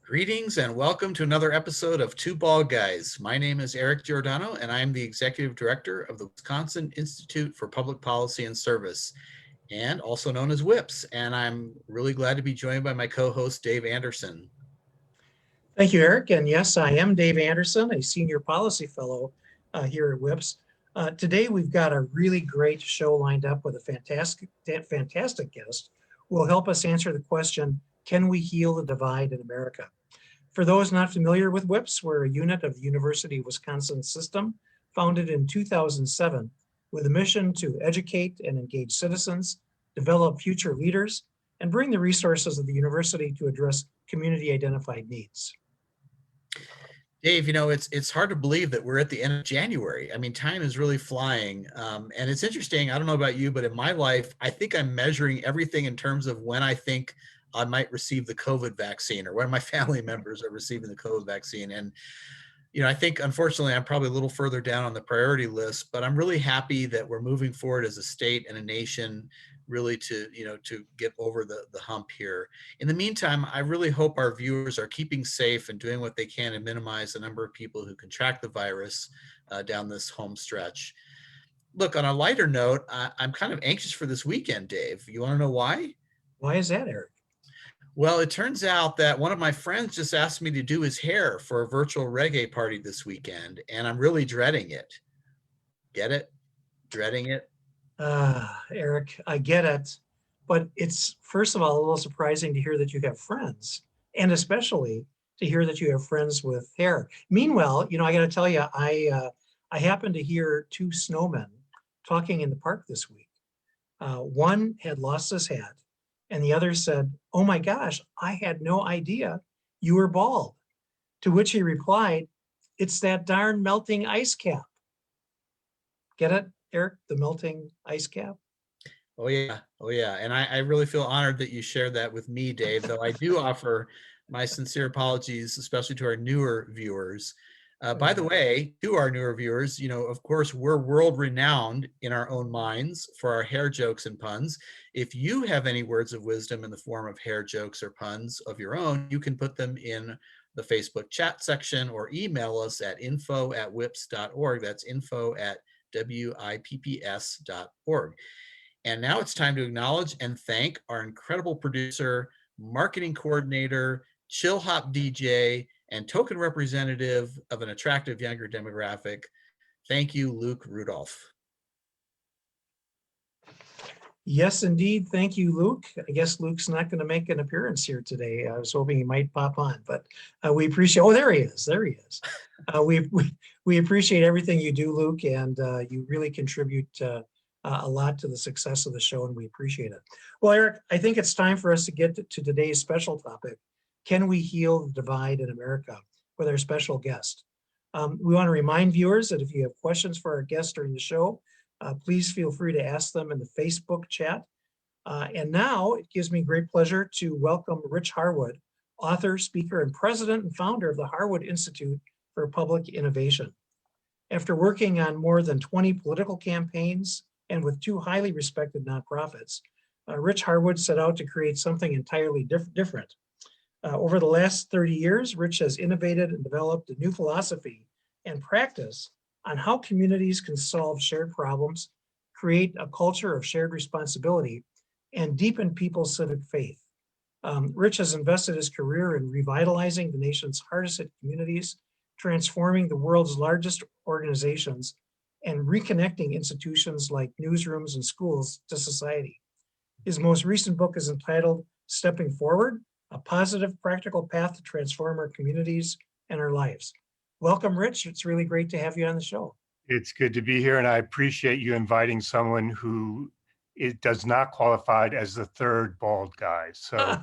Greetings and welcome to another episode of Two Bald Guys. My name is Eric Giordano and I'm the Executive Director of the Wisconsin Institute for Public Policy and Service, and also known as WIPS. And I'm really glad to be joined by my co-host, Dave Anderson. Thank you, Eric. And yes, I am Dave Anderson, a Senior Policy Fellow here at WIPS. Today, we've got a really great show lined up with a fantastic guest who will help us answer the question, can we heal the divide in America? For those not familiar with WIPS, we're a unit of the University of Wisconsin system, founded in 2007, with a mission to educate and engage citizens, develop future leaders, and bring the resources of the university to address community-identified needs. Dave, it's hard to believe that we're at the end of January. I mean, time is really flying. And it's interesting. I don't know about you, but in my life, I think I'm measuring everything in terms of when I think I might receive the COVID vaccine or when my family members are receiving the COVID vaccine. And, I think, unfortunately, I'm probably a little further down on the priority list, but I'm really happy that we're moving forward as a state and a nation really to get over the hump here. In the meantime, I really hope our viewers are keeping safe and doing what they can to minimize the number of people who contract the virus down this home stretch. Look, on a lighter note, I'm kind of anxious for this weekend, Dave. You want to know why? Why is that, Eric? Well, it turns out that one of my friends just asked me to do his hair for a virtual reggae party this weekend, and I'm really dreading it. Get it? Dreading it? Eric, I get it, but it's first of all a little surprising to hear that you have friends, and especially to hear that you have friends with hair. Meanwhile, I got to tell you, I happened to hear two snowmen talking in the park this week. One had lost his hat, and the other said, "Oh my gosh, I had no idea you were bald." To which he replied, "It's that darn melting ice cap." Get it, Eric? The melting ice cap? Oh yeah. Oh yeah. And I really feel honored that you shared that with me, Dave, though I do offer my sincere apologies, especially to our newer viewers. By the way, to our newer viewers, of course, we're world renowned in our own minds for our hair jokes and puns. If you have any words of wisdom in the form of hair jokes or puns of your own, you can put them in the Facebook chat section or email us at info@wips.org. That's info@WIPPS.org. And now it's time to acknowledge and thank our incredible producer, marketing coordinator, chill hop DJ, and token representative of an attractive younger demographic. Thank you, Luke Rudolph. Yes, indeed. Thank you, Luke. I guess Luke's not going to make an appearance here today. I was hoping he might pop on, but we appreciate, oh, there he is. There he is. We appreciate everything you do, Luke, and you really contribute a lot to the success of the show, and we appreciate it. Well, Eric, I think it's time for us to get to today's special topic. Can we heal the divide in America, with our special guest? We want to remind viewers that if you have questions for our guests during the show, please feel free to ask them in the Facebook chat. And now it gives me great pleasure to welcome Rich Harwood, author, speaker, and president and founder of the Harwood Institute for Public Innovation. After working on more than 20 political campaigns and with two highly respected nonprofits, Rich Harwood set out to create something entirely different. Over the last 30 years, Rich has innovated and developed a new philosophy and practice on how communities can solve shared problems, create a culture of shared responsibility, and deepen people's civic faith. Rich has invested his career in revitalizing the nation's hardest hit communities, transforming the world's largest organizations, and reconnecting institutions like newsrooms and schools to society. His most recent book is entitled Stepping Forward, A Positive Practical Path to Transform Our Communities and Our Lives. Welcome, Rich. It's really great to have you on the show. It's good to be here, and I appreciate you inviting someone who does not qualify as the third bald guy. So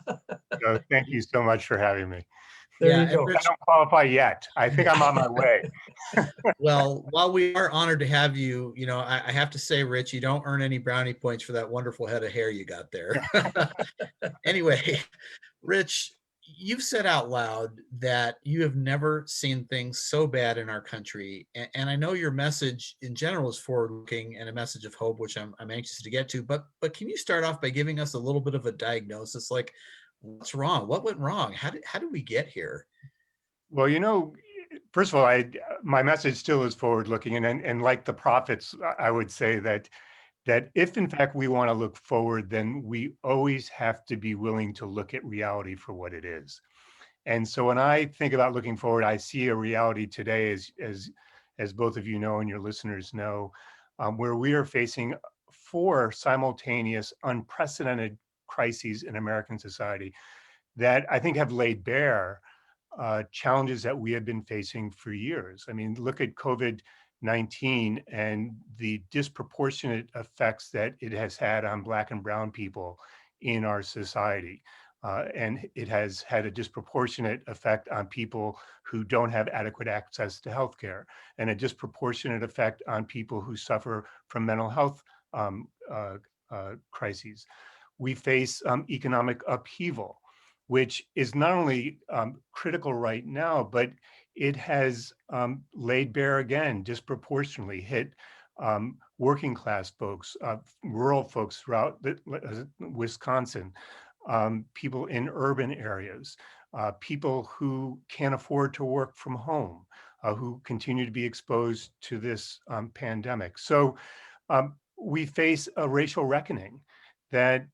thank you so much for having me. There you go. I don't qualify yet. I think I'm on my way. Well, while we are honored to have you, I have to say, Rich, you don't earn any brownie points for that wonderful head of hair you got there. Anyway, Rich, you've said out loud that you have never seen things so bad in our country. And I know your message in general is forward-looking and a message of hope, which I'm anxious to get to. But can you start off by giving us a little bit of a diagnosis? Like, What's wrong? What went wrong? How did we get here? Well, first of all, my message still is forward looking, and like the prophets, I would say that if in fact we want to look forward, then we always have to be willing to look at reality for what it is. And so when I think about looking forward, I see a reality today, as both of you know and your listeners know, where we are facing four simultaneous, unprecedented crises in American society that I think have laid bare challenges that we have been facing for years. I mean, look at COVID-19 and the disproportionate effects that it has had on Black and Brown people in our society. And it has had a disproportionate effect on people who don't have adequate access to healthcare, and a disproportionate effect on people who suffer from mental health um, crises. We face economic upheaval, which is not only critical right now, but it has laid bare again, disproportionately hit working class folks, rural folks throughout Wisconsin, people in urban areas, people who can't afford to work from home, who continue to be exposed to this pandemic. So we face a racial reckoning that,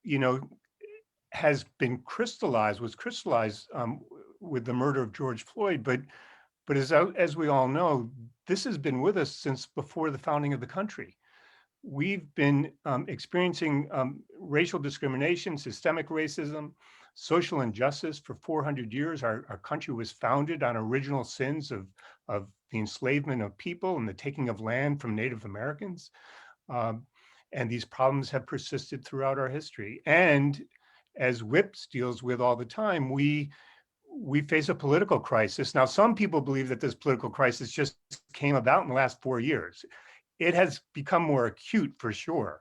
you know, was crystallized with the murder of George Floyd. But as we all know, this has been with us since before the founding of the country. We've been experiencing racial discrimination, systemic racism, social injustice for 400 years. Our country was founded on original sins of the enslavement of people and the taking of land from Native Americans. Um, and these problems have persisted throughout our history. And as WIPS deals with all the time, we face a political crisis. Now, some people believe that this political crisis just came about in the last 4 years. It has become more acute for sure.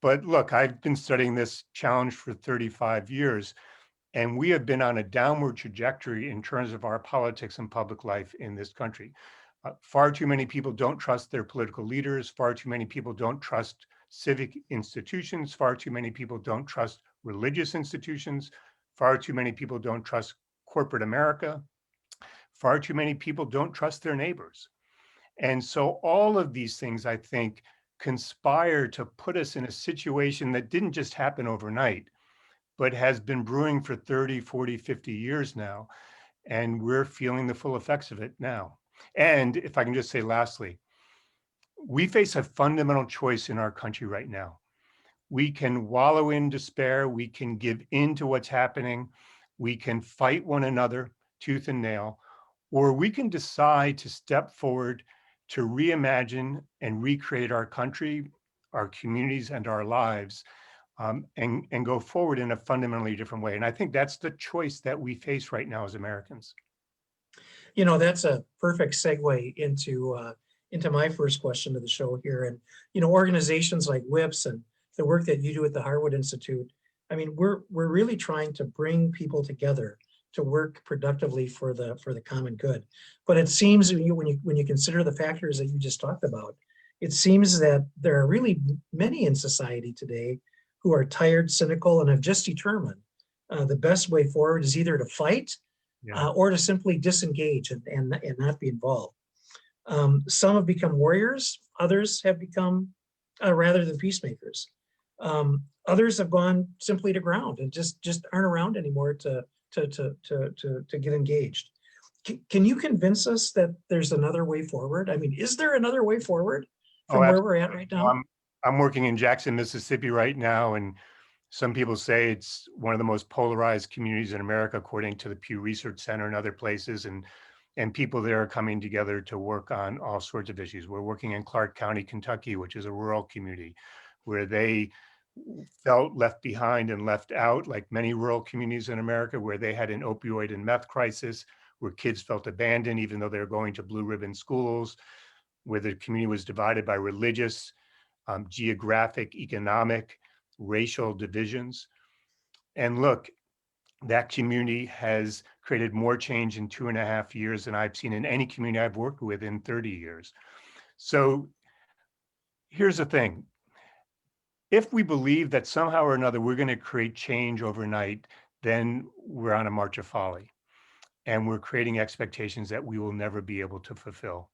But look, I've been studying this challenge for 35 years, and we have been on a downward trajectory in terms of our politics and public life in this country. Far too many people don't trust their political leaders. Far too many people don't trust civic institutions. Far too many people don't trust religious institutions. Far too many people don't trust corporate America. Far too many people don't trust their neighbors. And so all of these things, I think, conspire to put us in a situation that didn't just happen overnight, but has been brewing for 30, 40, 50 years now. And we're feeling the full effects of it now. And if I can just say lastly, we face a fundamental choice in our country right now. We can wallow in despair. We can give in to what's happening. We can fight one another tooth and nail, or we can decide to step forward to reimagine and recreate our country, our communities, and our lives, and go forward in a fundamentally different way. And I think that's the choice that we face right now as Americans. You know, that's a perfect segue into my first question of the show here. And, you know, organizations like WIPS and the work that you do at the Harwood Institute, I mean, we're really trying to bring people together to work productively for the common good. But it seems when you consider the factors that you just talked about, it seems that there are really many in society today who are tired, cynical, and have just determined the best way forward is either to fight Yeah. or to simply disengage and not be involved. Some have become warriors, others have become rather than peacemakers. Others have gone simply to ground and just aren't around anymore to get engaged. Can you convince us that there's another way forward? I mean, is there another way forward Oh, from where we're at absolutely. right now? I'm working in Jackson, Mississippi right now, and some people say it's one of the most polarized communities in America, according to the Pew Research Center and other places. And people there are coming together to work on all sorts of issues. We're working in Clark County, Kentucky, which is a rural community where they felt left behind and left out, like many rural communities in America, where they had an opioid and meth crisis, where kids felt abandoned, even though they were going to blue ribbon schools, where the community was divided by religious, geographic, economic, racial divisions. And look, that community has created more change in 2.5 years than I've seen in any community I've worked with in 30 years. So here's the thing. If we believe that somehow or another we're going to create change overnight, then we're on a march of folly, and we're creating expectations that we will never be able to fulfill.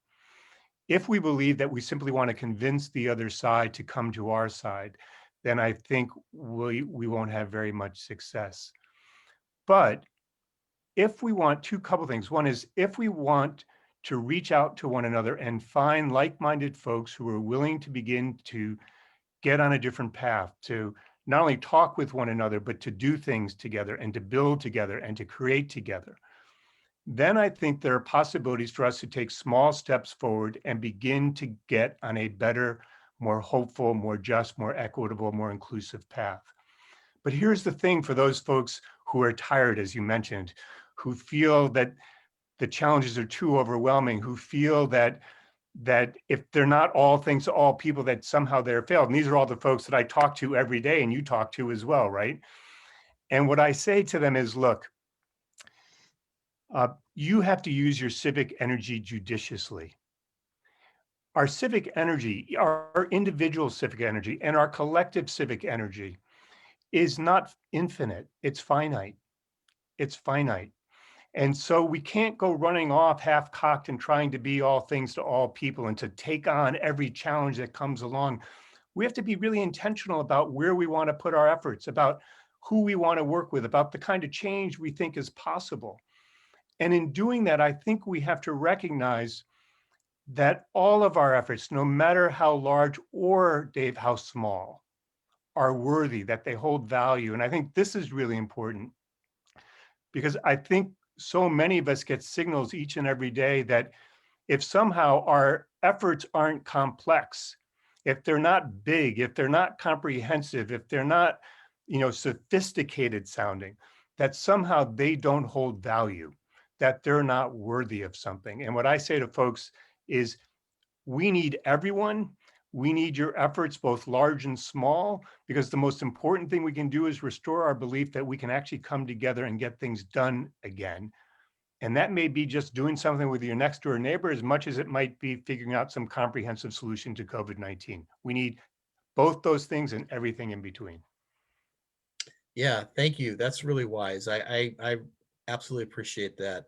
If we believe that we simply want to convince the other side to come to our side, then I think we won't have very much success. But if we want couple things, one is if we want to reach out to one another and find like-minded folks who are willing to begin to get on a different path, to not only talk with one another, but to do things together and to build together and to create together, then I think there are possibilities for us to take small steps forward and begin to get on a better, more hopeful, more just, more equitable, more inclusive path. But here's the thing for those folks who are tired, as you mentioned, who feel that the challenges are too overwhelming, who feel that if they're not all things to all people, that somehow they're failed. And these are all the folks that I talk to every day, and you talk to as well, right? And what I say to them is, look, you have to use your civic energy judiciously. Our civic energy, our individual civic energy, and our collective civic energy is not infinite. It's finite. It's finite. And so we can't go running off half-cocked and trying to be all things to all people and to take on every challenge that comes along. We have to be really intentional about where we want to put our efforts, about who we want to work with, about the kind of change we think is possible. And in doing that, I think we have to recognize that all of our efforts, no matter how large or, Dave, how small, are worthy, that they hold value. And I think this is really important because I think so many of us get signals each and every day that if somehow our efforts aren't complex, if they're not big, if they're not comprehensive, if they're not, sophisticated sounding, that somehow they don't hold value, that they're not worthy of something. And what I say to folks is, we need everyone. We need your efforts, both large and small, because the most important thing we can do is restore our belief that we can actually come together and get things done again. And that may be just doing something with your next door neighbor as much as it might be figuring out some comprehensive solution to COVID-19. We need both those things and everything in between. Yeah, thank you. That's really wise. I absolutely appreciate that.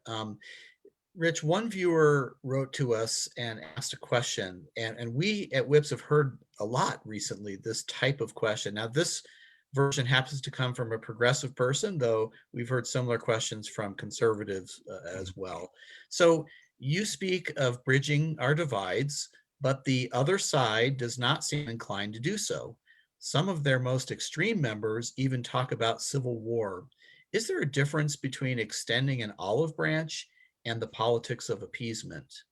Rich, one viewer wrote to us and asked a question, and we at WIPS have heard a lot recently this type of question. Now, this version happens to come from a progressive person, though we've heard similar questions from conservatives as well. So you speak of bridging our divides, but the other side does not seem inclined to do so. Some of their most extreme members even talk about civil war. Is there a difference between extending an olive branch and the politics of appeasement?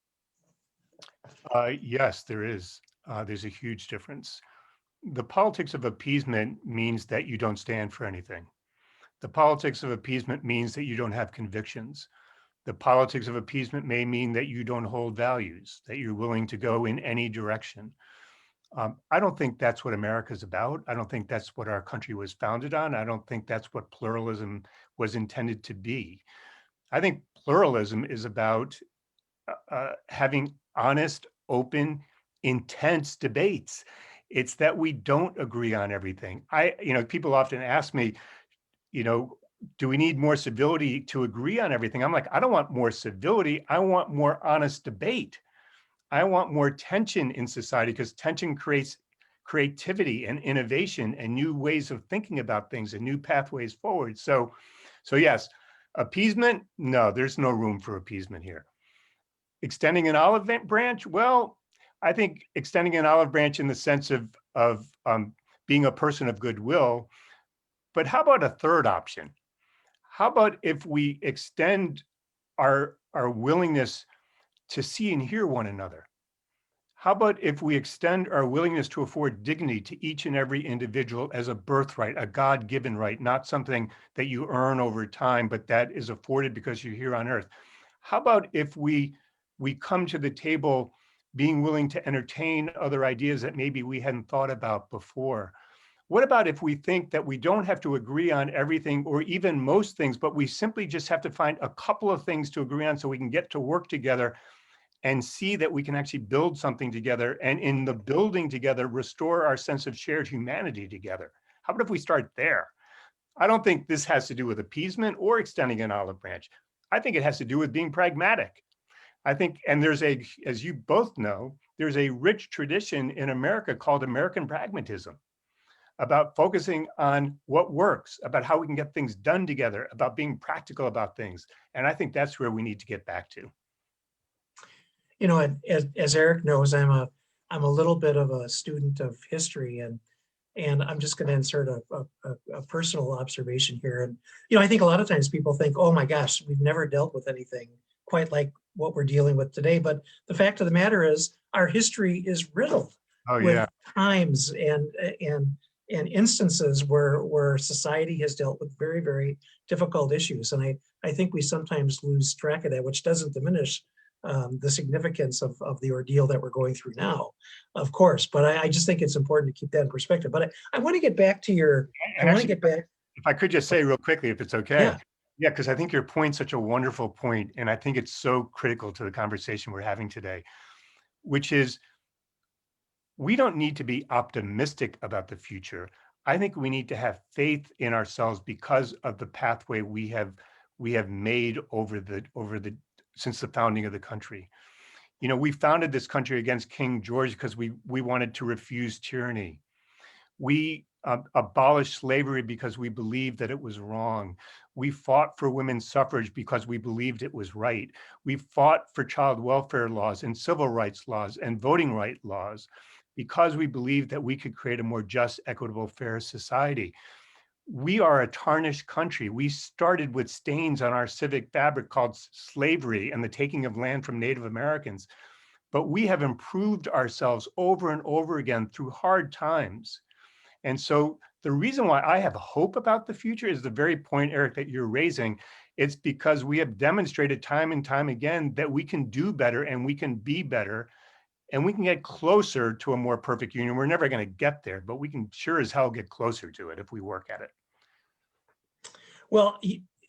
Yes, there is. There's a huge difference. The politics of appeasement means that you don't stand for anything. The politics of appeasement means that you don't have convictions. The politics of appeasement may mean that you don't hold values, that you're willing to go in any direction. I don't think that's what America's about. I don't think that's what our country was founded on. I don't think that's what pluralism was intended to be. I think pluralism is about having honest, open, intense debates. It's that we don't agree on everything. People often ask me, do we need more civility to agree on everything? I'm like, I don't want more civility. I want more honest debate. I want more tension in society because tension creates creativity and innovation and new ways of thinking about things and new pathways forward. So yes, appeasement, no, there's no room for appeasement here. Extending an olive branch, well, I think extending an olive branch in the sense of being a person of goodwill. But how about a third option? How about if we extend our willingness to see and hear one another? How about if we extend our willingness to afford dignity to each and every individual as a birthright, a God-given right, not something that you earn over time, but that is afforded because you're here on earth? How about if we come to the table being willing to entertain other ideas that maybe we hadn't thought about before? What about if we think that we don't have to agree on everything or even most things, but we simply just have to find a couple of things to agree on so we can get to work together and see that we can actually build something together, and in the building together, restore our sense of shared humanity together. How about if we start there? I don't think this has to do with appeasement or extending an olive branch. I think it has to do with being pragmatic. I think, and there's a, as you both know, there's a rich tradition in America called American pragmatism, about focusing on what works, about how we can get things done together, about being practical about things. And I think that's where we need to get back to. You know, as Eric knows, I'm a little bit of a student of history, and I'm just going to insert a personal observation here. And, you know, I think a lot of times people think, oh my gosh, we've never dealt with anything quite like what we're dealing with today. But the fact of the matter is our history is riddled Oh with yeah. times and instances where society has dealt with very, very difficult issues. And I think we sometimes lose track of that, which doesn't diminish the significance of the ordeal that we're going through now, of course. But I just think it's important to keep that in perspective. But I want to get back to your, And I want to actually, get back. if I could just say real quickly, if it's okay. Yeah. Yeah, because I think your point's such a wonderful point, and I think it's so critical to the conversation we're having today, which is we don't need to be optimistic about the future. I think we need to have faith in ourselves because of the pathway we have made over the since the founding of the country. You know, we founded this country against King George because we wanted to refuse tyranny. We abolished slavery because we believed that it was wrong. We fought for women's suffrage because we believed it was right. We fought for child welfare laws and civil rights laws and voting rights laws because we believed that we could create a more just, equitable, fair society. We are a tarnished country. We started with stains on our civic fabric called slavery and the taking of land from Native Americans. But we have improved ourselves over and over again through hard times. And so the reason why I have hope about the future is the very point, Eric, that you're raising. It's because we have demonstrated time and time again that we can do better and we can be better and we can get closer to a more perfect union. We're never going to get there, but we can sure as hell get closer to it if we work at it. Well,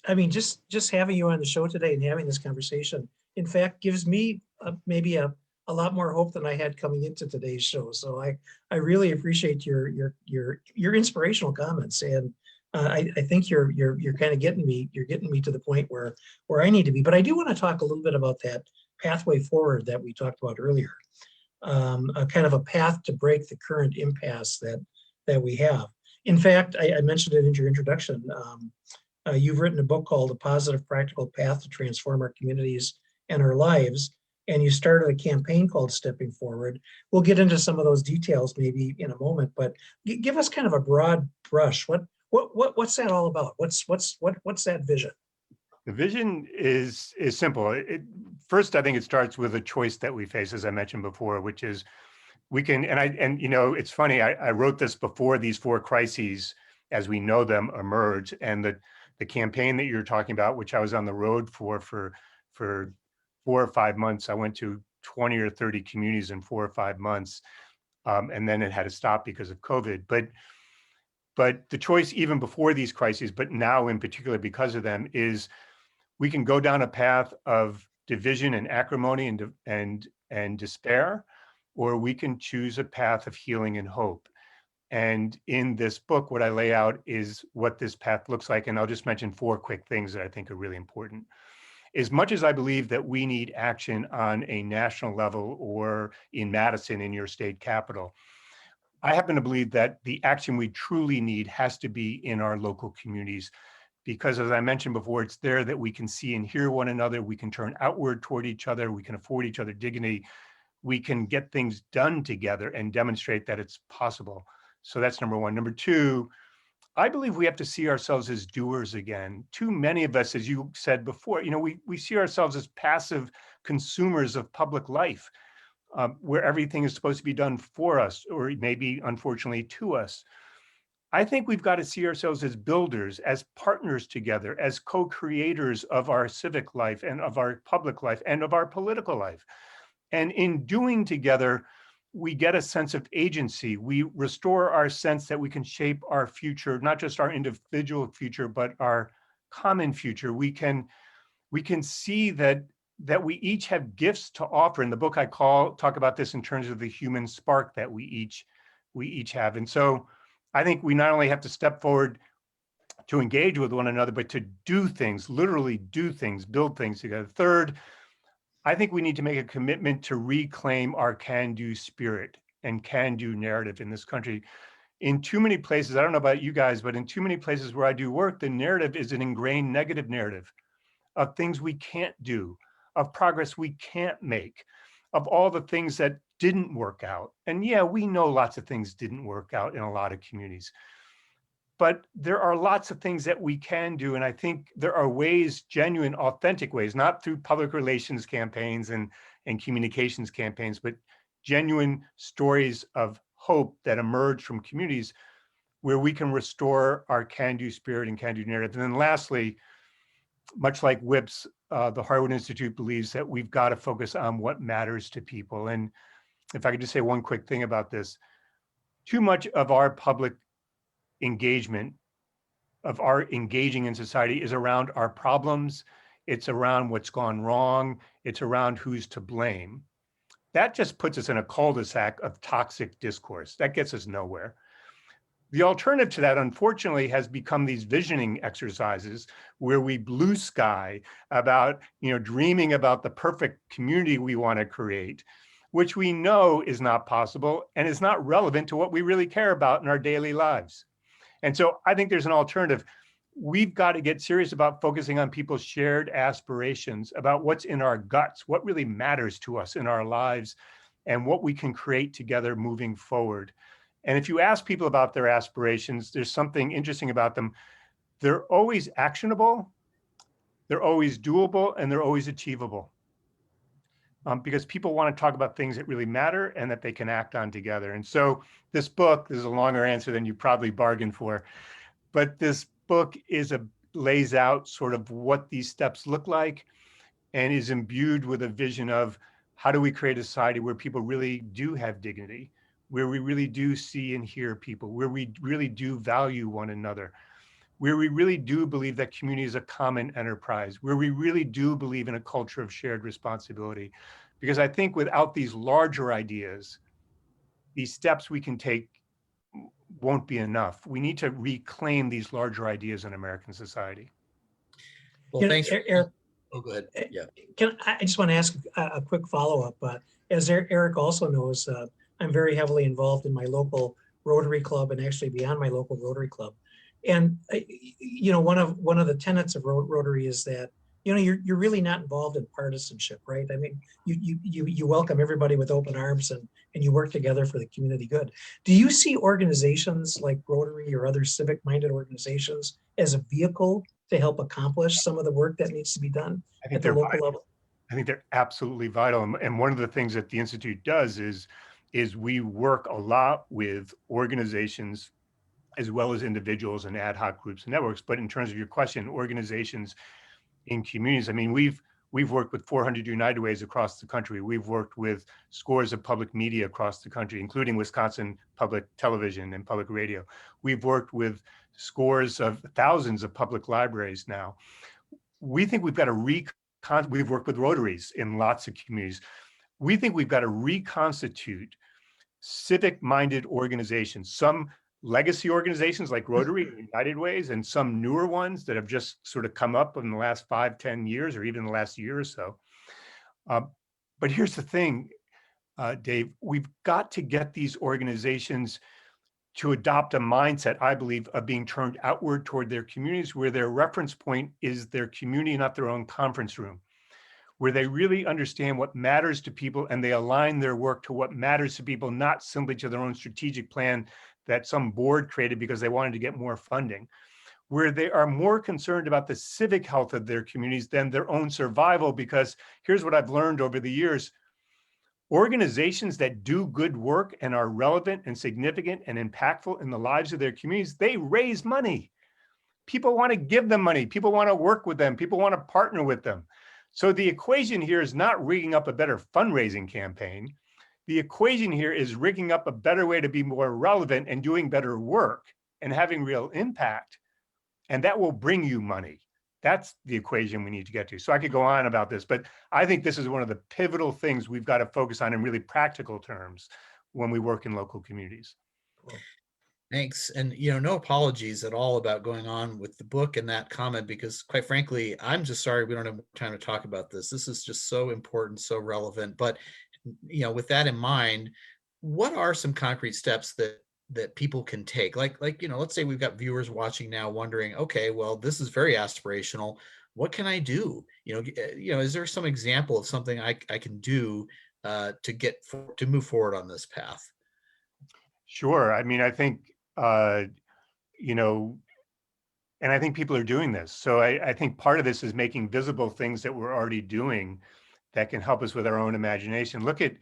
I mean, just having you on the show today and having this conversation, in fact, gives me maybe a lot more hope than I had coming into today's show. So I really appreciate your inspirational comments, and I think you're kind of getting me to the point where I need to be. But I do want to talk a little bit about that pathway forward that we talked about earlier, a kind of a path to break the current impasse that we have. In fact, I mentioned it in your introduction. You've written a book called A Positive Practical Path to Transform Our Communities and Our Lives, and you started a campaign called Stepping Forward. We'll get into some of those details maybe in a moment, but give us kind of a broad brush. What's that all about? What's that vision? The vision is simple. First, I think it starts with a choice that we face, as I mentioned before, which is we can, and you know, it's funny, I wrote this before these four crises as we know them emerge, and the campaign that you're talking about, which I was on the road for 4 or 5 months. I went to 20 or 30 communities in 4 or 5 months, and then it had to stop because of COVID. But the choice even before these crises, but now in particular because of them, is we can go down a path of division and acrimony and despair, or we can choose a path of healing and hope. And in this book, what I lay out is what this path looks like. And I'll just mention 4 quick things that I think are really important. As much as I believe that we need action on a national level or in Madison, in your state capital, I happen to believe that the action we truly need has to be in our local communities, because as I mentioned before, it's there that we can see and hear one another. We can turn outward toward each other. We can afford each other dignity. We can get things done together and demonstrate that it's possible. So that's number one. Number two, I believe we have to see ourselves as doers again. Too many of us, as you said before, you know, we see ourselves as passive consumers of public life, where everything is supposed to be done for us, or maybe unfortunately to us. I think we've got to see ourselves as builders, as partners together, as co-creators of our civic life and of our public life and of our political life. And in doing together, we get a sense of agency. We restore our sense that we can shape our future, not just our individual future, but our common future. We can see that that we each have gifts to offer. In the book, I talk about this in terms of the human spark that we each have. And so I think we not only have to step forward to engage with one another, but to do things, literally do things, build things together. Third, I think we need to make a commitment to reclaim our can-do spirit and can-do narrative in this country. In too many places, I don't know about you guys, but in too many places where I do work, the narrative is an ingrained negative narrative of things we can't do, of progress we can't make, of all the things that didn't work out. And yeah, we know lots of things didn't work out in a lot of communities, but there are lots of things that we can do. And I think there are ways, genuine, authentic ways, not through public relations campaigns and communications campaigns, but genuine stories of hope that emerge from communities where we can restore our can-do spirit and can-do narrative. And then lastly, much like WIPS, the Harwood Institute believes that we've got to focus on what matters to people. And if I could just say one quick thing about this, too much of our public engagement, of our engaging in society, is around our problems. It's around what's gone wrong. It's around who's to blame. That just puts us in a cul-de-sac of toxic discourse. That gets us nowhere. The alternative to that, unfortunately, has become these visioning exercises where we blue sky about, dreaming about the perfect community we want to create, which we know is not possible and is not relevant to what we really care about in our daily lives. And so I think there's an alternative. We've got to get serious about focusing on people's shared aspirations, about what's in our guts, what really matters to us in our lives, and what we can create together moving forward. And if you ask people about their aspirations, there's something interesting about them. They're always actionable, they're always doable, and they're always achievable. Because people want to talk about things that really matter and that they can act on together. And so this book, this is a longer answer than you probably bargained for, but this book lays out sort of what these steps look like and is imbued with a vision of how do we create a society where people really do have dignity, where we really do see and hear people, where we really do value one another, where we really do believe that community is a common enterprise, where we really do believe in a culture of shared responsibility. Because I think without these larger ideas, these steps we can take won't be enough. We need to reclaim these larger ideas in American society. Well, thanks. Eric, Oh, go ahead. Yeah. I just want to ask a quick follow-up. As Eric also knows, I'm very heavily involved in my local Rotary Club and actually beyond my local Rotary Club. And one of the tenets of Rotary is that you're really not involved in partisanship, right? I mean, you welcome everybody with open arms and you work together for the community good. Do you see organizations like Rotary or other civic-minded organizations as a vehicle to help accomplish some of the work that needs to be done at the local level? I think they're absolutely vital. And one of the things that the Institute does is we work a lot with organizations as well as individuals and ad hoc groups and networks. But in terms of your question, organizations in communities, I mean, we've worked with 400 United Ways across the country. We've worked with scores of public media across the country, including Wisconsin Public Television and Public Radio. We've worked with scores of thousands of public libraries now. We think we've got to we've worked with Rotaries in lots of communities. We think we've got to reconstitute civic-minded organizations, some legacy organizations like Rotary and United Ways, and some newer ones that have just sort of come up in the last 5-10 years, or even the last year or so. But here's the thing, Dave, we've got to get these organizations to adopt a mindset, I believe, of being turned outward toward their communities, where their reference point is their community, not their own conference room, where they really understand what matters to people and they align their work to what matters to people, not simply to their own strategic plan that some board created because they wanted to get more funding, where they are more concerned about the civic health of their communities than their own survival. Because here's what I've learned over the years: organizations that do good work and are relevant and significant and impactful in the lives of their communities, they raise money. People want to give them money. People want to work with them. People want to partner with them. So the equation here is not rigging up a better fundraising campaign. The equation here is rigging up a better way to be more relevant and doing better work and having real impact. And that will bring you money. That's the equation we need to get to. So I could go on about this, but I think this is one of the pivotal things we've got to focus on in really practical terms when we work in local communities. Thanks. And, no apologies at all about going on with the book and that comment, because quite frankly, I'm just sorry we don't have time to talk about this. This is just so important, so relevant. But, with that in mind, what are some concrete steps that people can take? Like, let's say we've got viewers watching now wondering, okay, well, this is very aspirational. What can I do? Is there some example of something I can do to move forward on this path? Sure. I mean, I think, you know, and I think people are doing this. So I think part of this is making visible things that we're already doing that can help us with our own imagination. Look at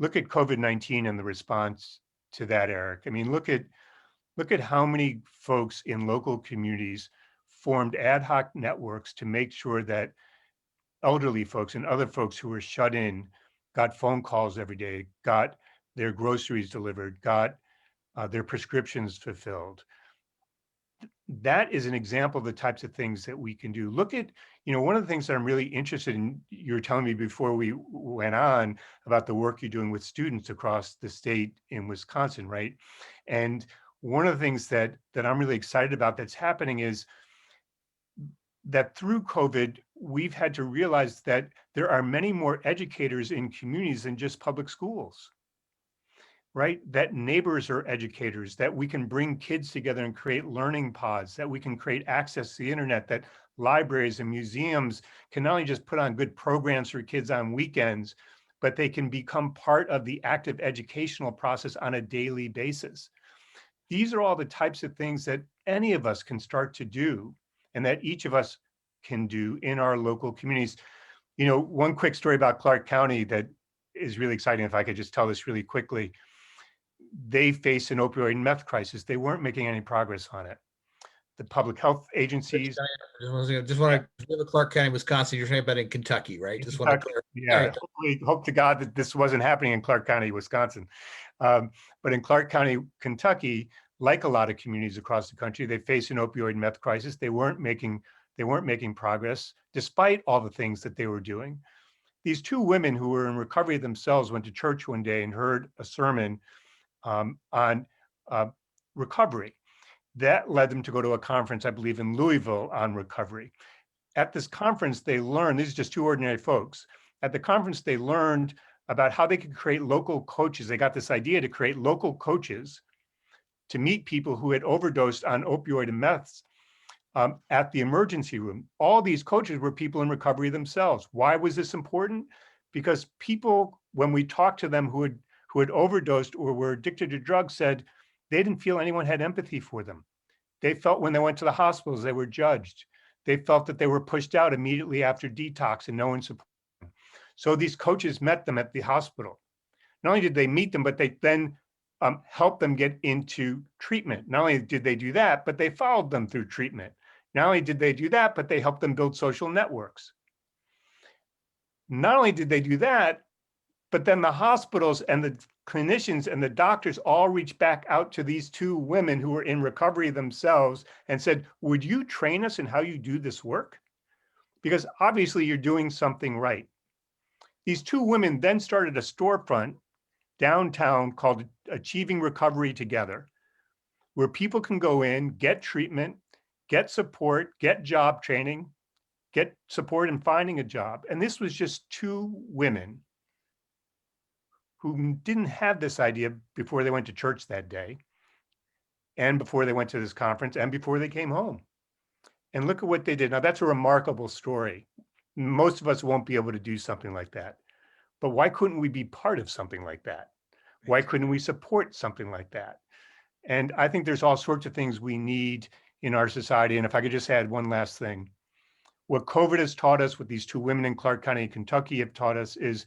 COVID-19 and the response to that, Eric. I mean, look at how many folks in local communities formed ad hoc networks to make sure that elderly folks and other folks who were shut in got phone calls every day, got their groceries delivered, got their prescriptions fulfilled. That is an example of the types of things that we can do. Look at, one of the things that I'm really interested in, you were telling me before we went on about the work you're doing with students across the state in Wisconsin, right? And one of the things that I'm really excited about that's happening is that through COVID, we've had to realize that there are many more educators in communities than just public schools, right? That neighbors are educators, that we can bring kids together and create learning pods, that we can create access to the internet, that libraries and museums can not only just put on good programs for kids on weekends, but they can become part of the active educational process on a daily basis. These are all the types of things that any of us can start to do and that each of us can do in our local communities. One quick story about Clark County that is really exciting, if I could just tell this really quickly. They face an opioid and meth crisis. They weren't making any progress on it. The public health agencies. Just want to Clark County, Wisconsin. You're talking about in Kentucky, right? Just want to clarify. Yeah, hopefully, hope to God that this wasn't happening in Clark County, Wisconsin. But in Clark County, Kentucky, like a lot of communities across the country, they face an opioid and meth crisis. They weren't making progress despite all the things that they were doing. These two women who were in recovery themselves went to church one day and heard a sermon on recovery. That led them to go to a conference, I believe, in Louisville on recovery. At this conference, they learned, these are just two ordinary folks. At the conference, they learned about how they could create local coaches. They got this idea to create local coaches to meet people who had overdosed on opioid and meths at the emergency room. All these coaches were people in recovery themselves. Why was this important? Because people, when we talked to them who had overdosed or were addicted to drugs, said they didn't feel anyone had empathy for them. They felt when they went to the hospitals, they were judged. They felt that they were pushed out immediately after detox and no one supported them. So these coaches met them at the hospital. Not only did they meet them, but they then helped them get into treatment. Not only did they do that, but they followed them through treatment. Not only did they do that, but they helped them build social networks. Not only did they do that, but then the hospitals and the clinicians and the doctors all reached back out to these two women who were in recovery themselves and said, would you train us in how you do this work? Because obviously you're doing something right. These two women then started a storefront downtown called Achieving Recovery Together, where people can go in, get treatment, get support, get job training, get support in finding a job. And this was just two women who didn't have this idea before they went to church that day, and before they went to this conference, and before they came home. And look at what they did. Now, that's a remarkable story. Most of us won't be able to do something like that. But why couldn't we be part of something like that? Why couldn't we support something like that? And I think there's all sorts of things we need in our society. And if I could just add one last thing, what COVID has taught us, what these two women in Clark County, Kentucky have taught us is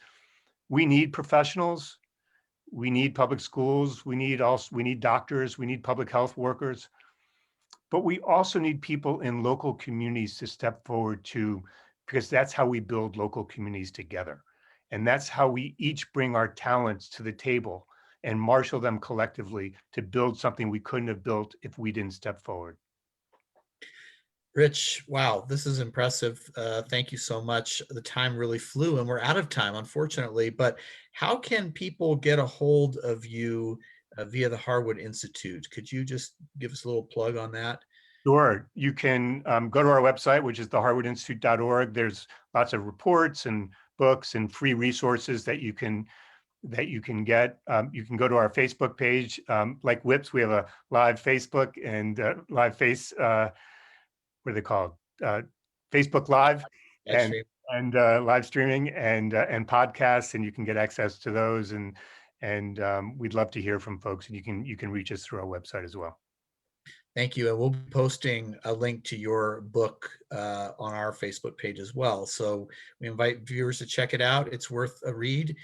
we need professionals. We need public schools. We need doctors. We need public health workers. But we also need people in local communities to step forward too, because that's how we build local communities together. And that's how we each bring our talents to the table and marshal them collectively to build something we couldn't have built if we didn't step forward. Rich, wow, this is impressive. Thank you so much. The time really flew and we're out of time, unfortunately, but how can people get a hold of you via the Harwood Institute? Could you just give us a little plug on that? Sure. You can go to our website, which is theharwoodinstitute.org. There's lots of reports and books and free resources that you can get. You can go to our Facebook page. Like WIPS, we have a live Facebook and live face, what are they called? Facebook Live Live and stream. live streaming and podcasts, and you can get access to those. And we'd love to hear from folks. And you can reach us through our website as well. Thank you. And we'll be posting a link to your book on our Facebook page as well. So we invite viewers to check it out. It's worth a read.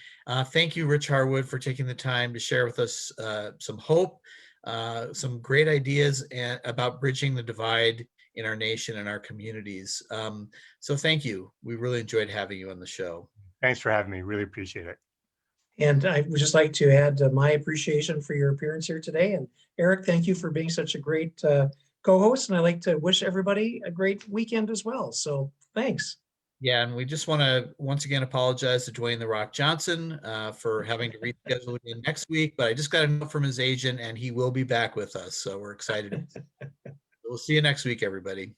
Thank you, Rich Harwood, for taking the time to share with us some hope, some great ideas about bridging the divide in our nation and our communities. So thank you. We really enjoyed having you on the show. Thanks for having me. Really appreciate it. And I would just like to add my appreciation for your appearance here today. And Eric, thank you for being such a great co-host. And I'd like to wish everybody a great weekend as well. So thanks. Yeah, and we just want to once again apologize to Dwayne "The Rock" Johnson for having to reschedule again next week. But I just got a note from his agent, and he will be back with us. So we're excited. We'll see you next week, everybody.